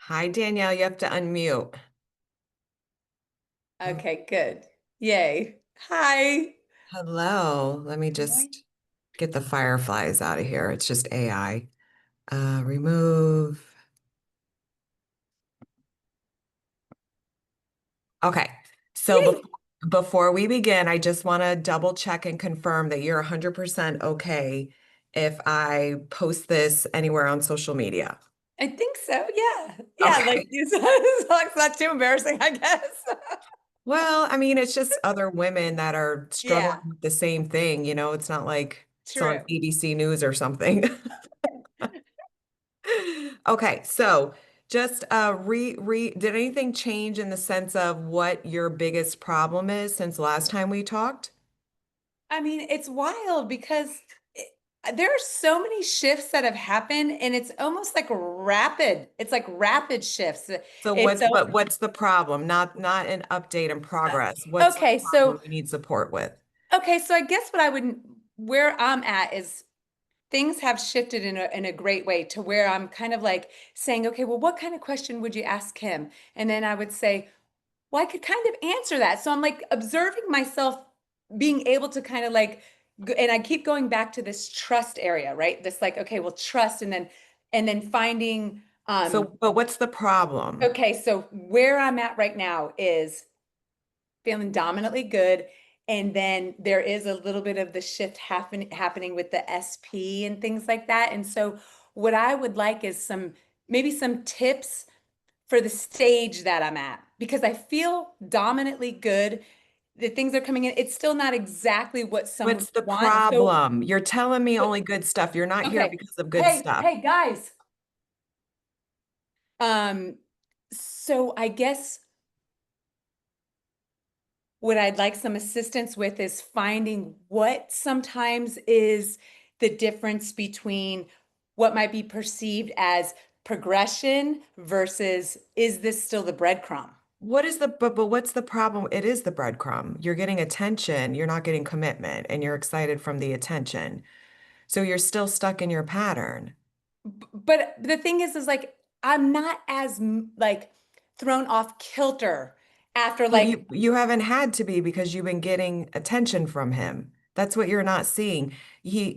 Hi, Danielle. You have to unmute. Oh, Okay, good. Yay. Hi. hello. Let me Good morning. just get the fireflies out of here. It's just AI. Remove. Okay. So Yay. before we begin, I just want to double check and confirm that you're 100% okay if I post this anywhere on social media. I think so. Yeah. Yeah. Like Okay. you said, it's not too embarrassing, I guess. Well, I mean, it's just other women that are struggling Yeah, with the same thing. It's not like it's on true. ABC News or something. Okay, so just did anything change in the sense of what your biggest problem is since last time we talked? I mean, it's wild because there are so many shifts that have happened and it's almost like rapid. It's like rapid shifts. So It's what's the problem? Not an update in progress. What's the okay. problem So, you need support with? okay. So I guess where I'm at is things have shifted in a great way to where I'm kind of like saying, okay, well, what kind of question would you ask him? And then I would say, well, I could kind of answer that. So I'm like observing myself being able to kind of like, and I keep going back to this trust area, right? This like, okay, well, trust, and then finding, But what's the problem? okay, so where I'm at right now is feeling dominantly good. And then there is a little bit of the shift happening with the SP and things like that. And so what I would like is maybe some tips for the stage that I'm at because I feel dominantly good. The things are coming in. It's still not exactly what some would What's the want. So, problem? You're telling me but only good stuff. You're not here okay. because of good Hey, stuff. hey guys. Um, so I guess what I'd like some assistance with is finding what sometimes is the difference between what might be perceived as progression versus is this still the breadcrumb? But what's the problem? It is the breadcrumb. You're getting attention, you're not getting commitment, and you're excited from the attention. So you're still stuck in your pattern. But the thing is like I'm not as like thrown off kilter after But like you haven't had to be because you've been getting attention from him. That's what you're not seeing.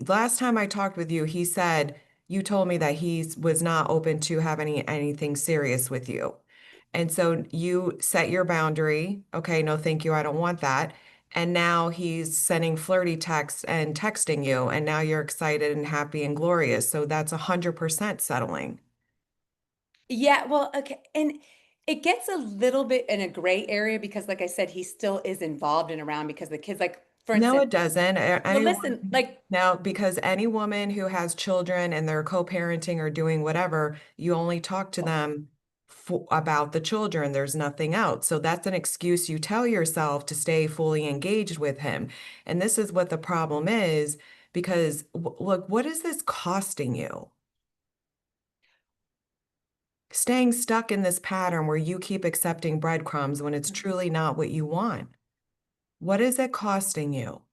Last time I talked with you, he said you told me that he was not open to having anything serious with you. And so you set your boundary. Okay, no, thank you. I don't want that. And now he's sending flirty texts and texting you, and now you're excited and happy and glorious. So that's 100% settling. yeah, well, okay. And it gets a little bit in a gray area because like I said, he still is involved and around because the kids like for No, instance, it doesn't. well Anyone, listen, like now, because any woman who has children and they're co-parenting or doing whatever, you only talk to them about the children. There's nothing else. So that's an excuse you tell yourself to stay fully engaged with him. And this is what the problem is, because look, what is this costing you? Staying stuck in this pattern where you keep accepting breadcrumbs when it's truly not what you want. What is it costing you?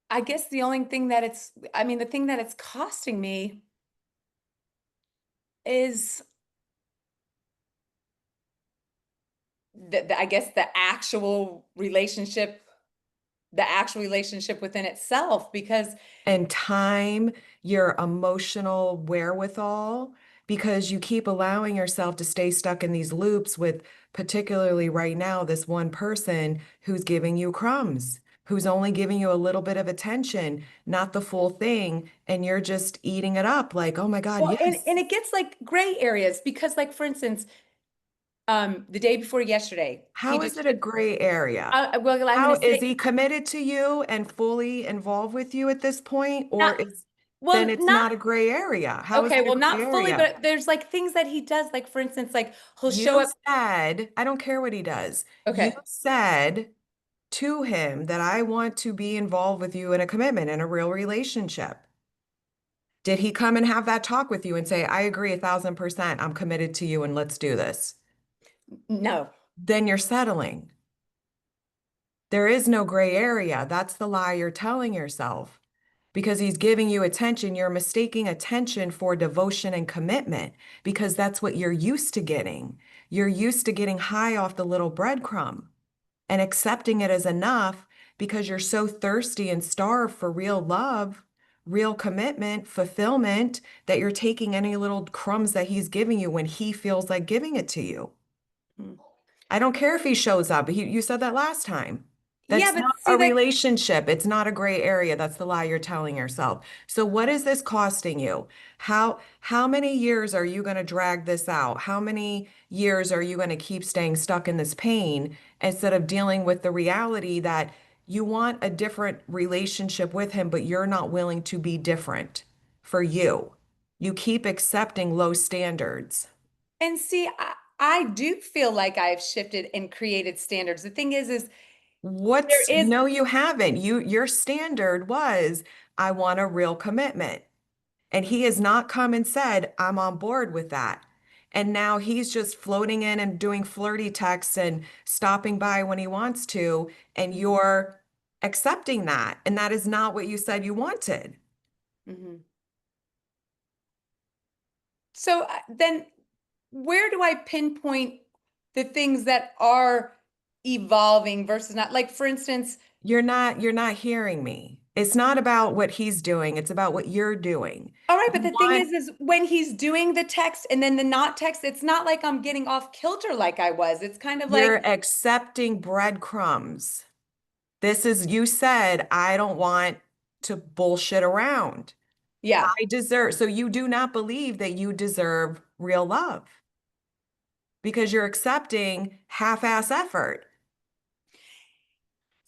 I guess the only thing that I mean, the thing that it's costing me is I guess the actual relationship within itself, because And time, your emotional wherewithal, because you keep allowing yourself to stay stuck in these loops with, particularly right now, this one person who's giving you crumbs, who's only giving you a little bit of attention, not the full thing, and you're just eating it up like, oh my God, well, and yes. it gets like gray areas because like for instance, the day before yesterday, he How is just it a gray area? well, I'm How gonna is say he committed to you and fully involved with you at this point? not Or is then well, it's not not a gray area? How is okay, it a well, gray not fully, area? but there's like things that he does, like for instance, like he'll show You up. said, I don't care what he does. You Okay. said to him that I want to be involved with you in a commitment, in a real relationship. Did he come and have that talk with you and say, I agree 1,000%, I'm committed to you and let's do this? No. Then you're settling. There is no gray area. That's the lie you're telling yourself. because he's giving you attention. You're mistaking attention for devotion and commitment because that's what you're used to getting. You're used to getting high off the little breadcrumb and accepting it as enough because you're so thirsty and starved for real love, real commitment, fulfillment, that you're taking any little crumbs that he's giving you when he feels like giving it to you. Mm. I don't care if he shows up. You said that last time. Yeah, That's but not see a that. relationship. It's not a gray area. That's the lie you're telling yourself. So what is this costing you? How many years are you going to drag this out? How many years are you going to keep staying stuck in this pain instead of dealing with the reality that you want a different relationship with him, but you're not willing to be different for you? You keep accepting low standards. And see, I do feel like I've shifted and created standards. The thing is there is. No, you haven't. Your standard was, I want a real commitment. And he has not come and said, I'm on board with that. And now he's just floating in and doing flirty texts and stopping by when he wants to. And Mhm, you're accepting that. And that is not what you said you wanted. mhm. So then where do I pinpoint the things that are evolving versus not? Like, for instance, You're not hearing me. It's not about what he's doing. It's about what you're doing. all right, but You the thing want is when he's doing the text and then the not text, it's not like I'm getting off kilter like I was. It's kind of like, You're accepting breadcrumbs. This is, you said, I don't want to bullshit around. yeah. I deserve, so you do not believe that you deserve real love because you're accepting half-ass effort.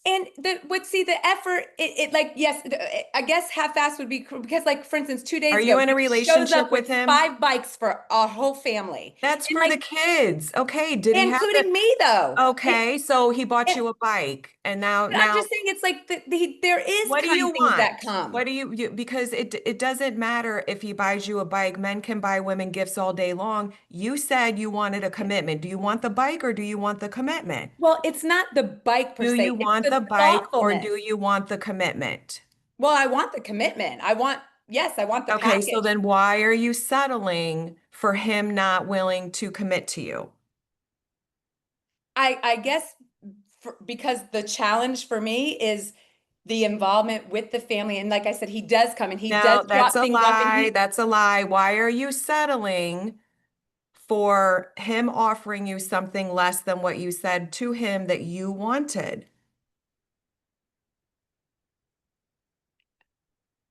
And the would see the effort, it like, yes, I guess half-assed would be because, like, for instance, two Are days you ago, in a he shows relationship up with with him? 5 bikes for a whole family. That's And for like, the kids. Okay, did he have the, including me though. okay, so he bought And you a bike and now, but I'm just saying it's like there is what do you kind things want? that come. What do because it doesn't matter if he buys you a bike. Men can buy women gifts all day long. You said you wanted a commitment. Do you want the bike or do you want the commitment? Well, it's not the bike per Do se, you it's want the the bike or do thoughtfulness. you want the commitment? Well, I want the commitment. Yes, I want the Okay, so package. then why are you settling for him not willing to commit to you? I guess because the challenge for me is the involvement with the family. And like I said, he does come and he does No, that's drop a things off and lie. That's a lie. Why are you settling for him offering you something less than what you said to him that you wanted?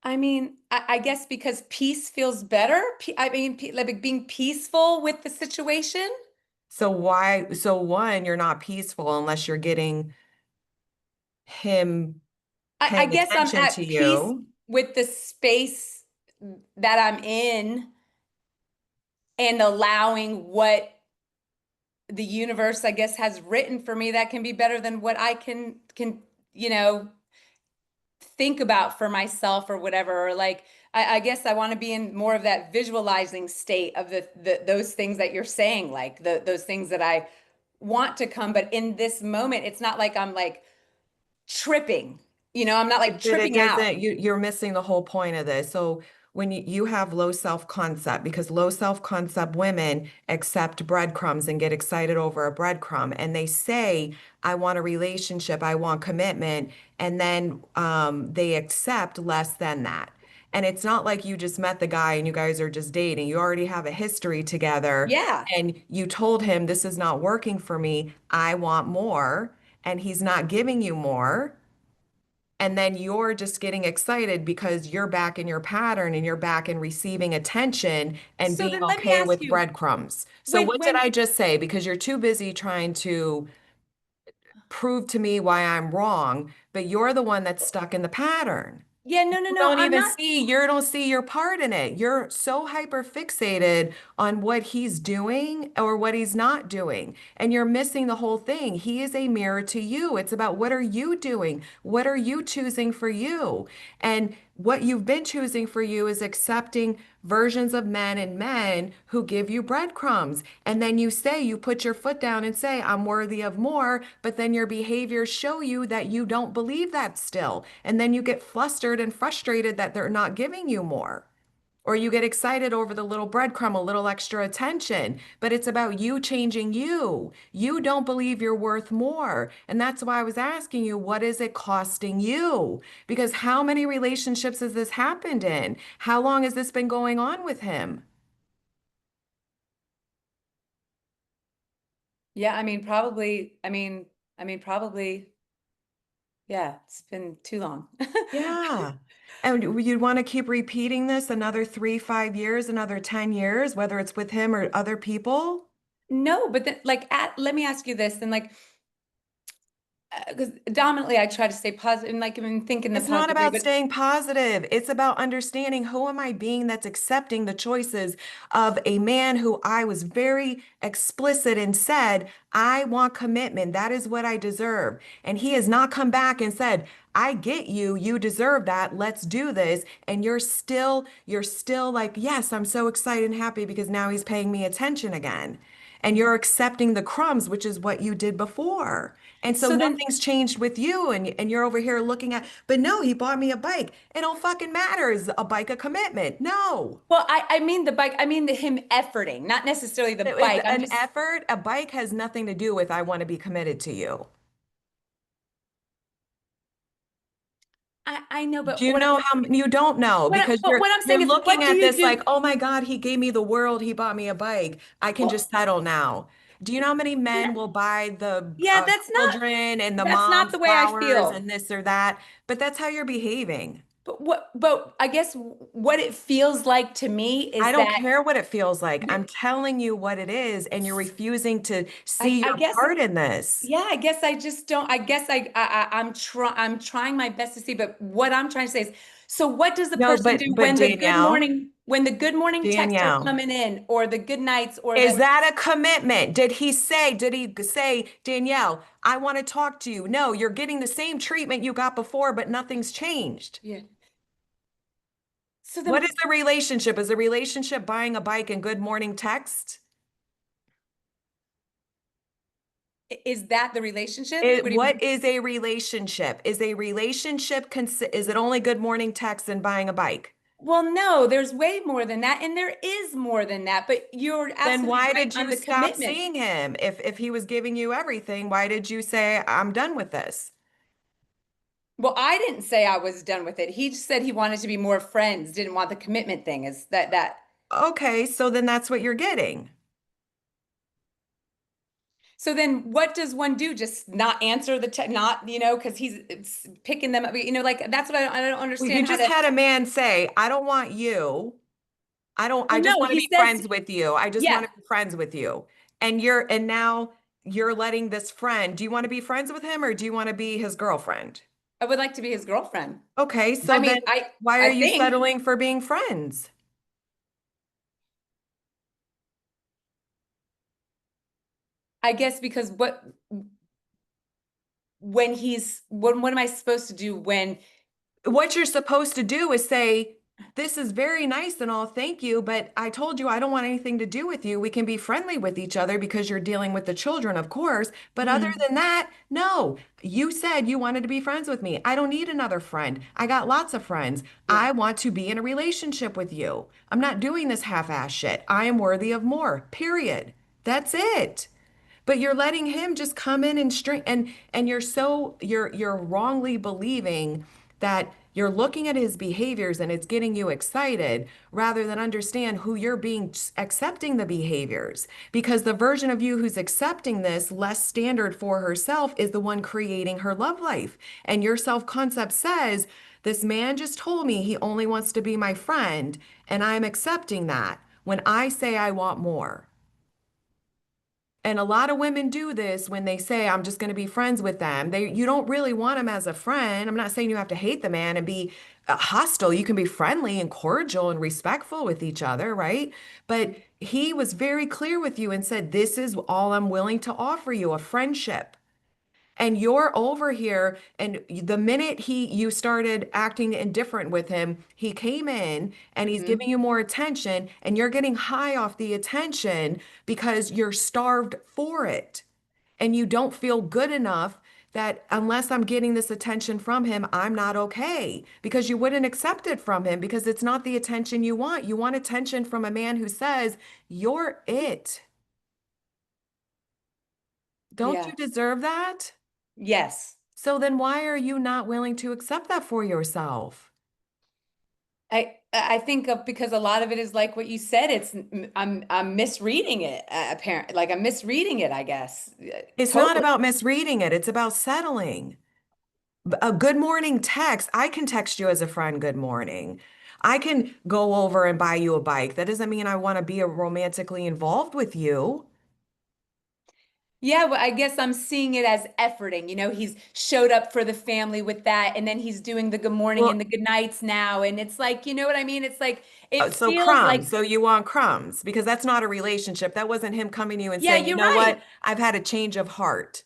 I mean, I guess because peace feels better. I mean, like being peaceful with the situation. So one, you're not peaceful unless you're getting him I paying guess I'm attention to at peace you. with the space that I'm in and allowing what the universe, I guess, has written for me that can be better than what I can, you know, think about for myself or whatever. Or like, I guess I want to be in more of that visualizing state of the those things that you're saying, like those things that I want to come. But in this moment, it's not like I'm like tripping. I'm not like But it tripping out. doesn't, you're missing the whole point of this. So when you have low self-concept, because low self-concept women accept breadcrumbs and get excited over a breadcrumb, and they say, I want a relationship, I want commitment, and then they accept less than that. And it's not like you just met the guy and you guys are just dating. You already have a history together, Yeah. and you told him, this is not working for me, I want more, and he's not giving you more. And then you're just getting excited because you're back in your pattern and you're back in receiving attention and So being then let me okay ask with you, breadcrumbs. So, when what did when I just say? Because you're too busy trying to prove to me why I'm wrong, but you're the one that's stuck in the pattern. yeah, no, no, You no, don't I'm even not. see, you don't see your part in it. You're so hyper fixated on what he's doing or what he's not doing. And you're missing the whole thing. He is a mirror to you. It's about what are you doing? What are you choosing for you? And what you've been choosing for you is accepting versions of men and men who give you breadcrumbs. And then you say, you put your foot down and say, I'm worthy of more. But then your behaviors show you that you don't believe that still. And then you get flustered and frustrated that they're not giving you more. Or you get excited over the little breadcrumb, a little extra attention, but it's about you changing you. You don't believe you're worth more. And that's why I was asking you, what is it costing you? Because how many relationships has this happened in? How long has this been going on with him? Yeah, probably, yeah, it's been too long. Yeah. And you'd want to keep repeating this another 3, 5 years, another 10 years, whether it's with him or other people? No, but then let me ask you this, and because dominantly I try to stay positive and like even think in the It's not positive way, about but staying positive. It's about understanding who am I being that's accepting the choices of a man who I was very explicit and said, I want commitment. That is what I deserve. And he has not come back and said, I get you. You deserve that. Let's do this. And you're still like, yes, I'm so excited and happy because now he's paying me attention again. And you're accepting the crumbs, which is what you did before. And so so then, nothing's changed with you, and you're over here looking at, but no, he bought me a bike. It don't fucking matter. Is a bike a commitment? No. well, I mean the bike, I mean the him efforting, not necessarily the It's bike. I'm an just, effort. A bike has nothing to do with I want to be committed to you. I know, Do you know how you don't know because but what I'm you're saying is, looking what do at you this do? like, oh my God, he gave me the world, he bought me a bike. I can Well, just settle now. Do you know how many men n- will buy the yeah, children and the that's not mom's the way I flowers feel. and this or that? But that's how you're behaving. But I guess what it feels like to me I is don't that care what it feels like. the, I'm telling you what it is, and you're refusing to see I your guess, part in this. yeah, I guess I just don't. I guess I'm trying my best to see, but what I'm trying to say is, so what does the No, person but do but when the good morning texts are Danielle, coming in, or the good nights, or is the that a commitment? Did he say, Danielle, I want to talk to you? No, you're getting the same treatment you got before, but nothing's changed. yeah. So What then, is the relationship? Is a relationship buying a bike and good morning text? is that the relationship? It, What do you what mean? is a relationship? Is it only good morning text and buying a bike? Well, no, there's way more than that, and there is more than that. But you're Then absolutely why right did on you the stop commitment. seeing him? If he was giving you everything, why did you say, I'm done with this? Well, I didn't say I was done with it. He just said he wanted to be more friends, didn't want the commitment thing. Is that? Okay, so then that's what you're getting. So then what does one do? Just not answer the te not, because he's picking them up, like that's what I don't Well, you understand how just to. had a man say, I don't want you. I Well, just no, want to he be says, friends with you. I just want yeah, to be friends with you. And now you're letting this friend, do you want to be friends with him or do you want to be his girlfriend? I would like to be his girlfriend. Okay, I so then mean, I why are I you think, settling for being friends? I guess because what am I supposed to do when What you're supposed to do is say, this is very nice and all, thank you, but I told you I don't want anything to do with you. We can be friendly with each other because you're dealing with the children, of course. But other hmm, than that, no. You said you wanted to be friends with me. I don't need another friend. I got lots of friends. yeah. I want to be in a relationship with you. I'm not doing this half-ass shit. I am worthy of more, period. That's it. But you're letting him just come in and string and you're wrongly believing that you're looking at his behaviors and it's getting you excited rather than understand who you're being accepting the behaviors. Because the version of you who's accepting this less standard for herself is the one creating her love life. And your self-concept says, this man just told me he only wants to be my friend, and I'm accepting that when I say I want more. And a lot of women do this when they say, I'm just going to be friends with them. You don't really want him as a friend. I'm not saying you have to hate the man and be hostile. You can be friendly and cordial and respectful with each other, right? But he was very clear with you and said, this is all I'm willing to offer you, a friendship. And you're over here, and the minute you started acting indifferent with him, he came in and he's Hmm. giving you more attention, and you're getting high off the attention because you're starved for it. And you don't feel good enough that unless I'm getting this attention from him, I'm not okay. Because you wouldn't accept it from him because it's not the attention you want. You want attention from a man who says, you're it. Don't you Yeah. deserve that? Yes. So then why are you not willing to accept that for yourself? I think of because a lot of it is like what you said. I'm misreading it. Apparently, like I'm misreading it. I guess It's not totally. about misreading it, it's about settling. A good morning text, I can text you as a friend, good morning. I can go over and buy you a bike. That doesn't mean I want to be romantically involved with you. Yeah, well, I guess I'm seeing it as efforting. He's showed up for the family with that, and then he's doing the good morning and Well, the good nights now, and it's like, you know what I mean? It's like it so feels like, crumbs. So you want crumbs because that's not a relationship. That wasn't him coming to you and yeah, saying, you you're know right. what? I've had a change of heart.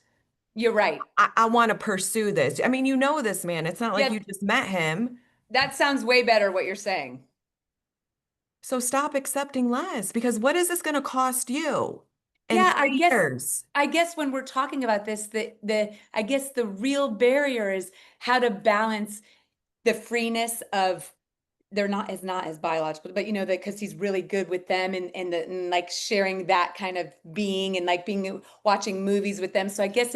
You're right. I want to pursue this. I mean, you know this man. It's not like Yeah, you just met him. that sounds way better what you're saying. So stop accepting less because what is this going to cost you in Yeah, 3 years? I guess when we're talking about this, the I guess the real barrier is how to balance the freeness of they're not as biological, but that because he's really good with them and like sharing that kind of being and like being watching movies with them. So I guess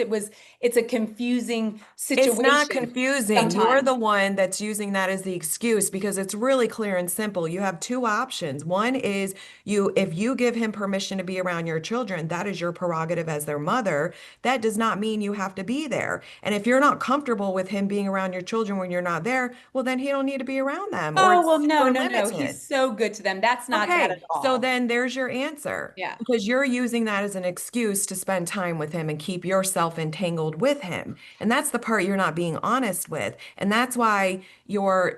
it's a confusing It's not situation confusing. You're the sometimes. one that's using that as the excuse because it's really clear and simple. You have two options. One is if you give him permission to be around your children, that is your prerogative as their mother. That does not mean you have to be there. And if you're not comfortable with him being around your children when you're not there, well, then he don't need to be around them or Oh, it's well, no, super no, no. limited. He's so good to them. That's not that at Okay, so all. then there's your answer Yeah. because you're using that as an excuse to spend time with him and keep yourself entangled with him. And that's the part you're not being honest with. And that's why you're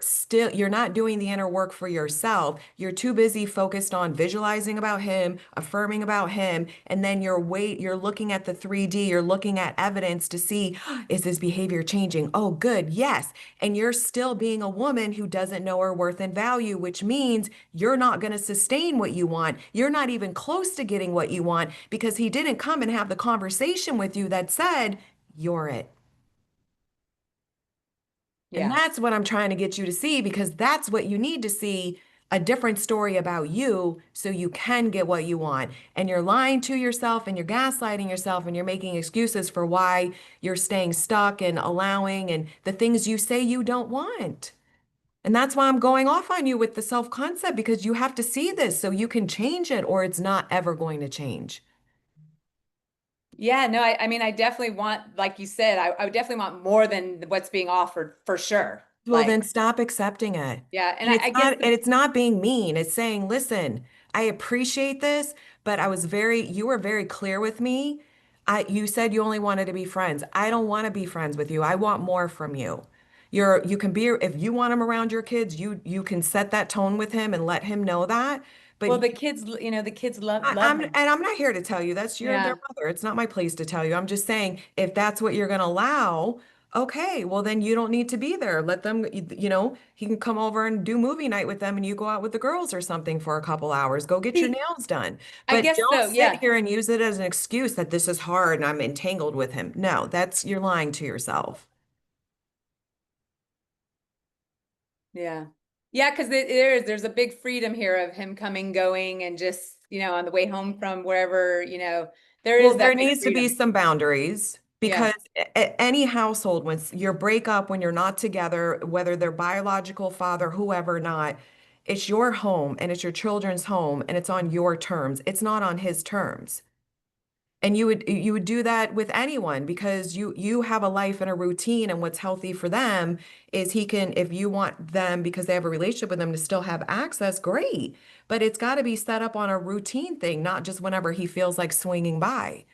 not doing the inner work for yourself. You're too busy focused on visualizing about him, affirming about him, and then you're looking at the 3D, you're looking at evidence to see, is this behavior changing? Oh, good, yes. And you're still being a woman who doesn't know her worth and value, which means you're not going to sustain what you want. You're not even close to getting what you want because he didn't come and have the conversation with you that said, you're it. And Yeah. that's what I'm trying to get you to see because that's what you need to see a different story about you so you can get what you want. And you're lying to yourself and you're gaslighting yourself and you're making excuses for why you're staying stuck and allowing and the things you say you don't want. And that's why I'm going off on you with the self-concept because you have to see this so you can change it or it's not ever going to change. Yeah, no, I mean, I definitely want, like you said, I would definitely want more than what's being offered for sure. Well, Like, then stop accepting it. yeah. And And I guess and it's not being mean. It's saying, listen, I appreciate this, but you were very clear with me. You said you only wanted to be friends. I don't want to be friends with you. I want more from you. You can be, if you want him around your kids, you can set that tone with him and let him know that. But well, the kids love him. I'm not here to tell you that's their Yeah. mother. It's not my place to tell you. I'm just saying if that's what you're going to allow, okay, well then you don't need to be there. Let them, he can come over and do movie night with them and you go out with the girls or something for a couple hours. Go get your See, nails done. I But guess don't so. sit Yeah. here and use it as an excuse that this is hard and I'm entangled with him. No, you're lying to yourself. Yeah. Yeah, because there's a big freedom here of him coming, going, and just, on the way home from wherever, there is Well, that there big needs to be freedom. some boundaries Yeah. because any household, when your breakup, when you're not together, whether they're biological father, whoever, not, it's your home and it's your children's home and it's on your terms. It's not on his terms. And you would do that with anyone because you have a life and a routine and what's healthy for them is if you want them because they have a relationship with them to still have access, great. But it's got to be set up on a routine thing, not just whenever he feels like swinging by.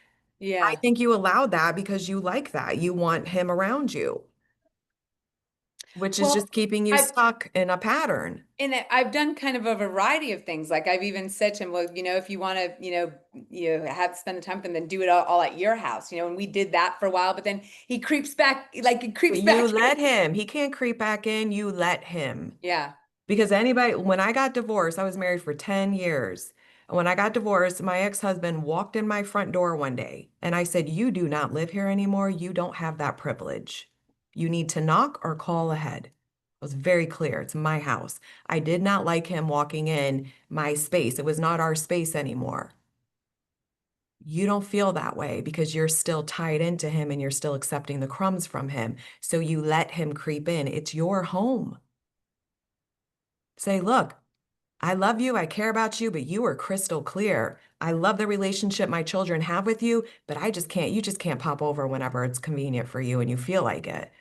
I Yeah. think you allowed that because you like that. You want him around you. which is Well, just keeping you I've stuck in a pattern. I've done kind of a variety of things. Like I've even said to him, well, if you want to, have spend the time with them, then do it all at your house, and we did that for a while, but then he creeps back, like he But creeps you back in. let him. He can't creep back in. You let him. Yeah. Because anybody, when I got divorced, I was married for 10 years. And when I got divorced, my ex-husband walked in my front door one day and I said, "You do not live here anymore. You don't have that privilege. You need to knock or call ahead." It was very clear. It's my house. I did not like him walking in my space. It was not our space anymore. You don't feel that way because you're still tied into him and you're still accepting the crumbs from him. So you let him creep in. It's your home. Say, "Look, I love you. I care about you, but you are crystal clear. I love the relationship my children have with you, but you just can't pop over whenever it's convenient for you and you feel like it.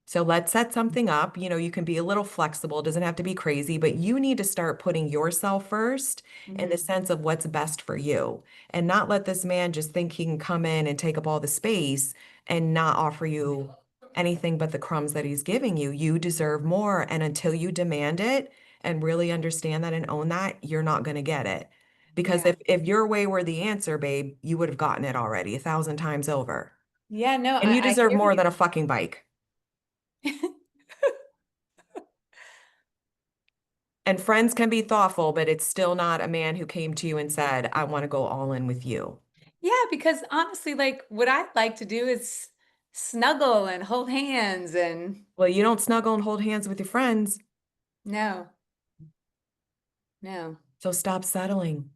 So let's set something up. You can be a little flexible, it doesn't have to be crazy, but you need to start putting yourself first in the Hmm. sense of what's best for you and not let this man just think he can come in and take up all the space and not offer you anything but the crumbs that he's giving you. You deserve more. And until you demand it and really understand that and own that, you're not going to get it. Because Yeah. if your way were the answer, babe, you would have gotten it already 1,000 times over. Yeah, no, And you I deserve hear more you. than a fucking bike. And friends can be thoughtful, but it's still not a man who came to you and said, "I want to go all in with you." Yeah, because honestly, like what I'd like to do is snuggle and hold hands and Well, you don't snuggle and hold hands with your friends, no, no. so stop settling.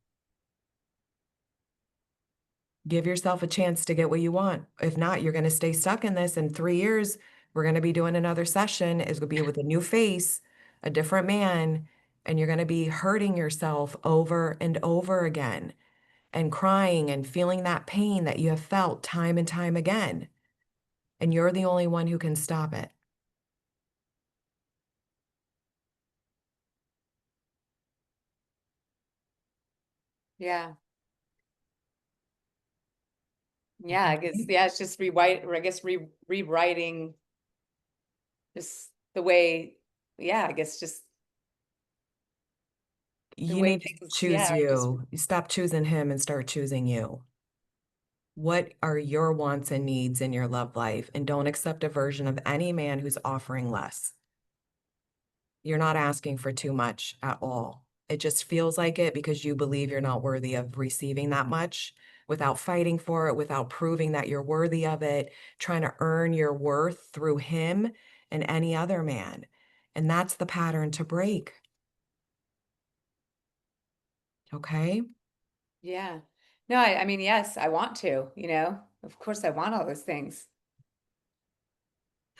Give yourself a chance to get what you want. If not, you're going to stay stuck in this. In 3 years, we're going to be doing another session. It's going to be with a new face, a different man, and you're going to be hurting yourself over and over again and crying and feeling that pain that you have felt time and time again. And you're the only one who can stop it. Yeah. Yeah, I guess Okay? yeah, it's just rewrite or I guess rewriting just the way, yeah, I guess just the You way need to things, choose yeah, are just you. You stop choosing him and start choosing you. What are your wants and needs in your love life? And don't accept a version of any man who's offering less. You're not asking for too much at all. It just feels like it because you believe you're not worthy of receiving that much without fighting for it, without proving that you're worthy of it, trying to earn your worth through him and any other man. And that's the pattern to break. Okay? yeah. No, I mean, yes, I want to, Of course I want all those things.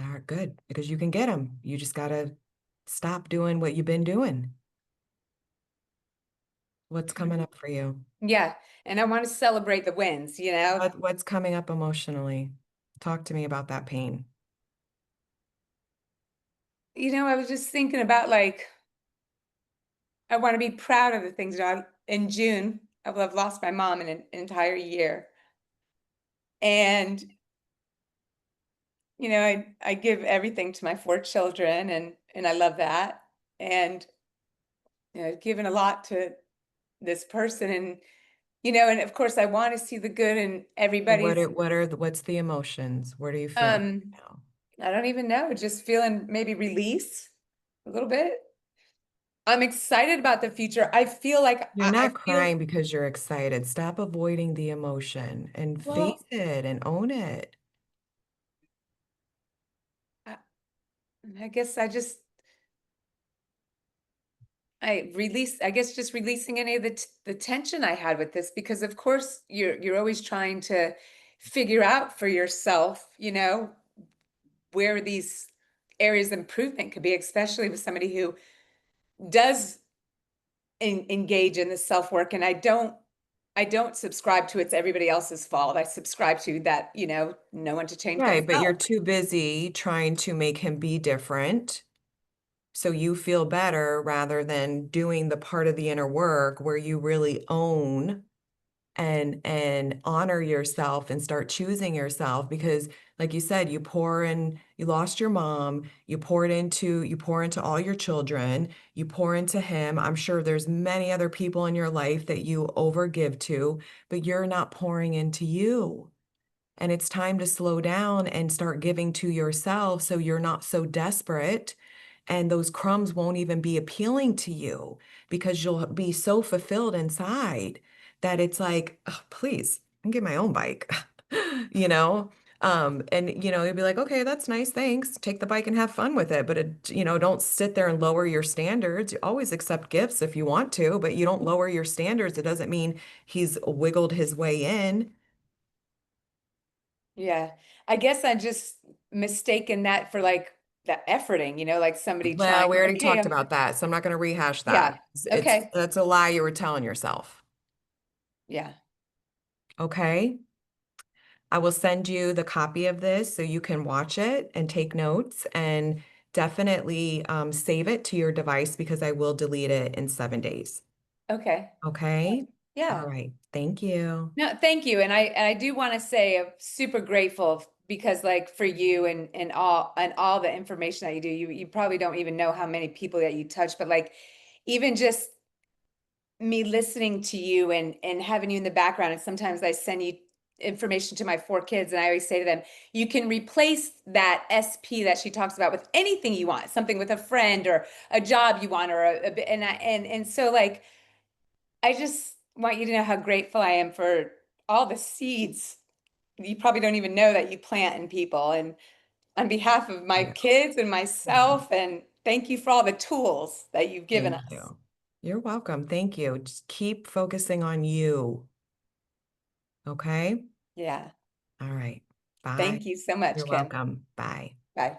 All right, good. Because you can get them. You just got to stop doing what you've been doing. What's coming Mhm. up for you? Yeah. And I want to celebrate the wins. What's coming up emotionally? Talk to me about that pain. I was just thinking about like I want to be proud of the things in June. I will have lost my mom in an entire year. And I give everything to my 4 children and I love that. And I've given a lot to this person and of course I want to see the good in everybody's What's the emotions? Where do you feel um now? I don't even know, just feeling maybe release a little bit. I'm excited about the future. I feel like You're I not feel crying because you're excited. Stop avoiding the emotion and face well, it and own it. I, I guess I release, I guess just releasing any of the tension I had with this, because of course you're always trying to figure out for yourself, where these areas of improvement could be, especially with somebody who does engage in the self-work. And I don't subscribe to it's everybody else's fault. I subscribe to that, no one to change but Right, but you're self. too busy trying to make him be different so you feel better rather than doing the part of the inner work where you really own and honor yourself and start choosing yourself because like you said, you lost your mom, you pour into all your children, you pour into him. I'm sure there's many other people in your life that you overgive to, but you're not pouring into you. And it's time to slow down and start giving to yourself so you're not so desperate. And those crumbs won't even be appealing to you because you'll be so fulfilled inside that it's like, oh, please, I can get my own bike, you know? And you'll be like, okay, that's nice, thanks. Take the bike and have fun with it. But don't sit there and lower your standards. You always accept gifts if you want to, but you don't lower your standards. It doesn't mean he's wiggled his way in. Yeah. I guess I just mistaken that for like the efforting, like somebody Well, trying, we like, already hey, talked I'm, about that, so I'm not going to rehash that. yeah. It's Okay. that's a lie you were telling yourself. Yeah. Okay? I will send you the copy of this so you can watch it and take notes and definitely save it to your device because I will delete it in 7 days. Okay. Okay? All Yeah. right. Thank you. No, thank you. And I do want to say I'm super grateful because like for you and all the information that you do, you probably don't even know how many people that you touch, but like even just me listening to you and having you in the background, and sometimes I send you information to my 4 kids and I always say to them, you can replace that SP that she talks about with anything you want, something with a friend or a job you want or and so like I just want you to know how grateful I am for all the seeds you probably don't even know that you plant in people. And on behalf of my Yeah. kids and Mhm. myself, and thank you for all the tools that you've given Thank us. you. You're welcome. Thank you. Just keep focusing on you. Okay? Yeah. All right. Bye. Thank you so much, You're Kim. welcome. Bye. Bye.